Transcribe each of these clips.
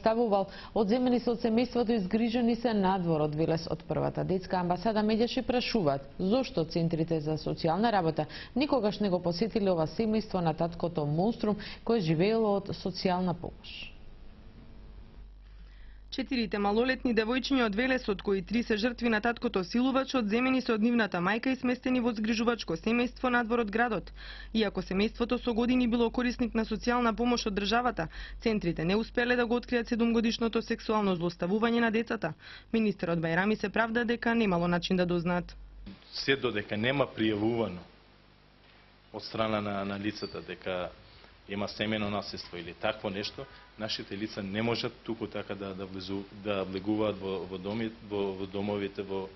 Ставувал одземени се од семејството изгрижени се надвор од Велес од првата детска амбасада Медјаши прашуваат зошто центрите за социјална работа никогаш не го посетиле ова семејство на таткото монструм кој живеело од социјална помош. 4 малолетни девојчиња од Велес, од кои 3 се жртви на таткото силувач, одземени се од нивната мајка и сместени во згрижувачко семејство надвор од градот. Иако семејството со години било корисник на социјална помош од државата, центрите не успеле да го откријат 7-годишното сексуално злоставување на децата. Министерот Бајрами се правда дека немало начин да дознаат. Се додека нема пријавувано од страна на лицата дека има семено наследство или такво нешто, нашите лица не можат туку така да влегуваат во домовите, во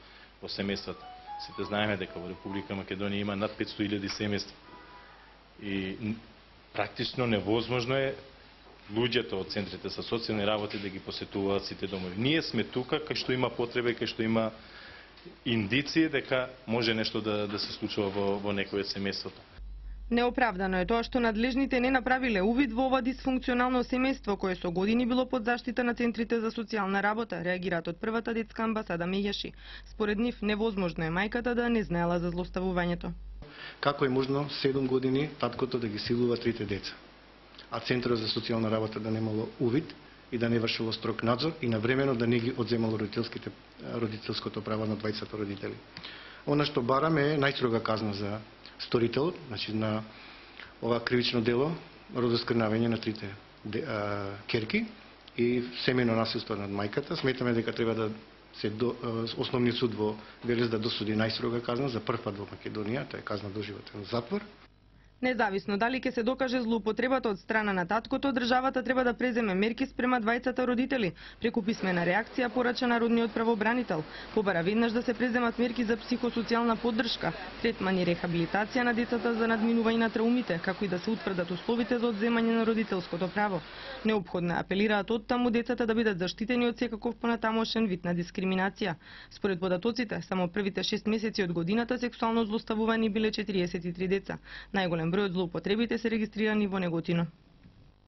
семејствата. Сите знаеме дека во Република Македонија има над 500.000 семејства. И практично невозможно е луѓето од центрите за социјални работи да ги посетуваат сите домови. Ние сме тука кај што има потреба и кај што има индиции дека може нешто да се случува во некој од семејството. Неоправдано е тоа што надлежните не направиле увид во ова дисфункционално семејство кое со години било под заштита на центрите за социјална работа, реагираат од првата детска амбасада Медјаши. Според нив невозможно е мајката да не знаела за злоставувањето. Како е можно 7 години таткото да ги силува 3 деца, а центарот за социјална работа да немало увид и да не вршило строг надзор и навремено да не ги одземало родителското право на двајцата родители. Она што бараме е најстрога казна за сторител, значи на ова кривично дело, родоскрнавање на 3 ќерки и семено насилство над мајката. Сметаме дека треба да се Основниот суд во Велес да досуди најстрога казна за прв пат во Македонија, тоа е казна доживотен затвор. Независно дали ќе се докаже злоупотребата од страна на таткото, државата треба да преземе мерки спрема двајцата родители. Преку писмена реакција порача народниот правобранител. Побара веднаш да се преземат мерки за психосоцијална поддршка, третман и рехабилитација на децата за надминување на траумите, како и да се утврдат условите за одземање на родителското право. Неопходно е, апелираат оттаму децата да бидат заштитени од секаков понатамошен вид на дискриминација. Според податоците, само првите 6 месеци од годината сексуално злоставувани биле 43 деца. Најголем број од злоупотребите се регистрирани во Неготино.